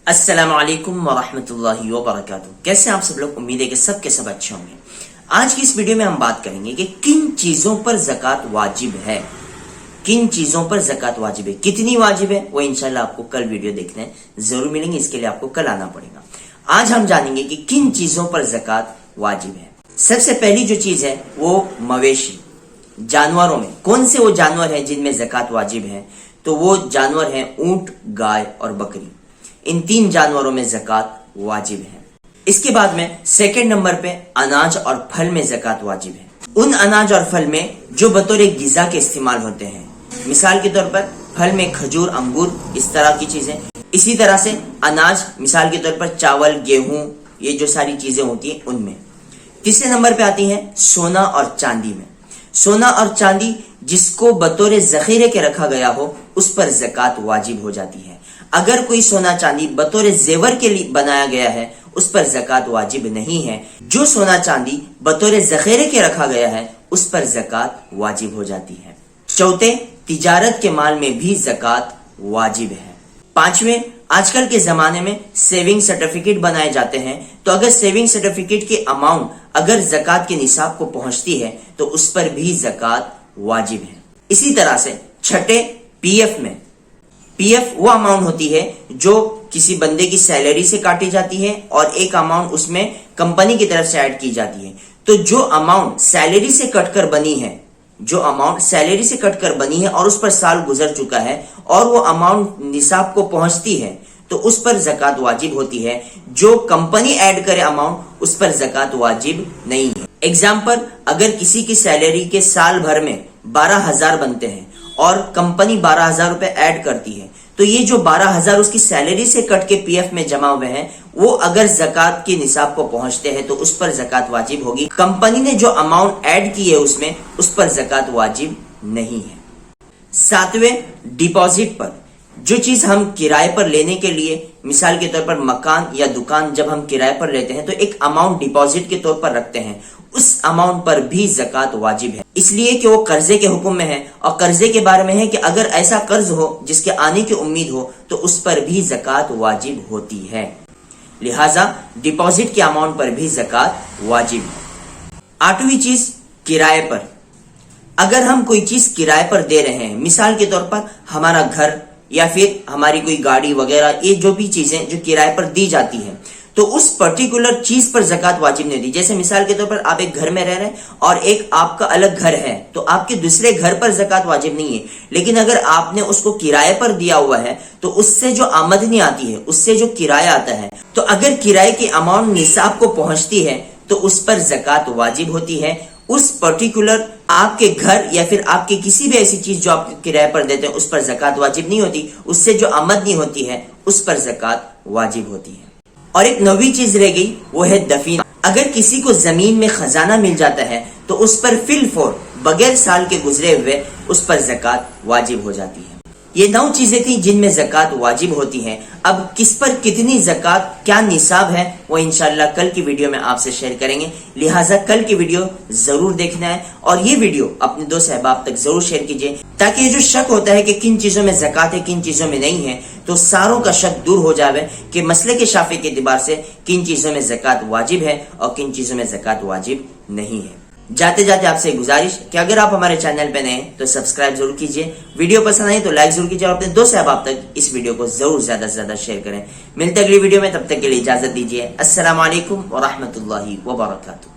अस्सलाम वालेकुम वरहमतुल्लाहि वबरकातुहू। कैसे आप सब लोग? उम्मीद है कि सब के सब अच्छे होंगे। आज की इस वीडियो में हम बात करेंगे कि किन चीजों पर ज़कात वाजिब है, किन चीजों पर ज़कात वाजिब है, कितनी वाजिब है, वो इंशाल्लाह आपको कल वीडियो देखने जरूर मिलेंगे। इसके लिए आपको कल आना पड़ेगा। आज हम जानेंगे कि किन चीजों पर ज़कात वाजिब है। सबसे पहली जो चीज है वो मवेशी, जानवरों में कौन से वो जानवर हैं जिनमें ज़कात वाजिब है? तो वो जानवर हैं ऊंट, गाय और बकरी। इन तीन जानवरों में ज़कात वाजिब है। इसके बाद में सेकंड नंबर पे अनाज और फल में ज़कात वाजिब है। उन अनाज और फल में जो बतौर गिज़ा के इस्तेमाल होते हैं, मिसाल के तौर पर फल में खजूर, अंगूर, इस तरह की चीजें। इसी तरह से अनाज, मिसाल के तौर पर चावल, गेहूं, ये जो सारी चीजें होती हैं उनमें। तीसरे नंबर पे आती है सोना और चांदी में। सोना और चांदी जिसको बतौर जखीरे के रखा गया हो, उस पर ज़कात वाजिब हो जाती है। अगर कोई सोना चांदी बतौर जेवर के लिए बनाया गया है, उस पर ज़कात वाजिब नहीं है। जो सोना चांदी बतौर जखीरे के रखा गया है, उस पर ज़कात वाजिब हो जाती है। चौथे, तिजारत के माल में भी ज़कात वाजिब है। पांचवें, आजकल के जमाने में सेविंग सर्टिफिकेट बनाए जाते हैं, तो अगर सेविंग सर्टिफिकेट की अमाउंट अगर ज़कात के निसाब को पहुंचती है तो उस पर भी ज़कात वाजिब है। इसी तरह से छठे, पीएफ में। पीएफ वो अमाउंट होती है जो किसी बंदे की सैलरी से काटी जाती है और एक अमाउंट उसमें कंपनी की तरफ से ऐड की जाती है। तो जो अमाउंट सैलरी से कटकर बनी है, जो अमाउंट सैलरी से कटकर बनी है और उस पर साल गुजर चुका है और वो अमाउंट निसाब को पहुंचती है, तो उस पर ज़कात वाजिब होती है। जो कंपनी ऐड करे अमाउंट, उस पर ज़कात वाजिब नहीं है। एग्जाम्पल, अगर किसी की सैलरी के साल भर में 12,000 बनते हैं और कंपनी 12,000 रुपए ऐड करती है, तो ये जो 12,000 उसकी सैलरी से कट के पीएफ में जमा हुए हैं, वो अगर ज़कात के निसाब को पहुंचते हैं तो उस पर ज़कात वाजिब होगी। कंपनी ने जो अमाउंट ऐड की है उसमें, उस पर ज़कात वाजिब नहीं है। सातवें, डिपॉजिट पर। जो चीज हम किराए पर लेने के लिए, मिसाल के तौर पर मकान या दुकान जब हम किराए पर लेते हैं तो एक अमाउंट डिपॉजिट के तौर पर रखते हैं, उस अमाउंट पर भी ज़कात वाजिब है। इसलिए कि वो कर्जे के हुक्म में है और कर्जे के बारे में है कि अगर ऐसा कर्ज हो जिसके आने की उम्मीद हो तो उस पर भी ज़कात वाजिब होती है। लिहाजा डिपॉजिट के अमाउंट पर भी ज़कात वाजिब है। आठवीं चीज, किराए पर। अगर हम कोई चीज किराए पर दे रहे हैं, मिसाल के तौर पर हमारा घर या फिर हमारी कोई गाड़ी वगैरह, ये जो भी चीजें जो किराए पर दी जाती है, तो उस पर्टिकुलर चीज पर ज़कात वाजिब नहीं होती। जैसे मिसाल के तौर पर आप एक घर में रह रहे हैं और एक आपका अलग घर है, तो आपके दूसरे घर पर ज़कात वाजिब नहीं है। लेकिन अगर आपने उसको किराए पर दिया हुआ है तो उससे जो आमदनी आती है, उससे जो किराया आता है, तो अगर किराए की अमाउंट निसाब को पहुंचती है तो उस पर ज़कात वाजिब होती है। उस पर्टिकुलर आपके घर या फिर आपके किसी भी ऐसी चीज जो आप किराए पर देते हैं, उस पर ज़कात वाजिब नहीं होती। उससे जो आमदनी होती है उस पर ज़कात वाजिब होती है। और एक नवी चीज रह गई, वो है दफीन। अगर किसी को जमीन में खजाना मिल जाता है तो उस पर फिल फौर, बगैर साल के गुजरे हुए, उस पर ज़कात वाजिब हो जाती है। ये 9 चीजें थी जिनमें ज़कात वाजिब होती है। अब किस पर कितनी ज़कात, क्या निसाब है, वो इंशाल्लाह कल की वीडियो में आपसे शेयर करेंगे। लिहाजा कल की वीडियो जरूर देखना है और ये वीडियो अपने दोस्त अहबाब तक जरूर शेयर कीजिए, ताकि ये जो शक होता है कि किन चीजों में ज़कात है, किन चीजों में नहीं है, तो सारों का शक दूर हो जाए कि मसले के शाफी के एतबार से किन चीजों में ज़कात वाजिब है और किन चीजों में ज़कात वाजिब नहीं है। जाते जाते आपसे गुजारिश कि अगर आप हमारे चैनल पे नए हैं तो सब्सक्राइब जरूर कीजिए, वीडियो पसंद आई तो लाइक जरूर कीजिए और अपने दोस्त अहबाब तक इस वीडियो को जरूर ज्यादा से ज्यादा शेयर करें। मिलते अगली वीडियो में, तब तक के लिए इजाजत दीजिए। अस्सलाम वालेकुम व रहमतुल्लाहि व बरकातुहू।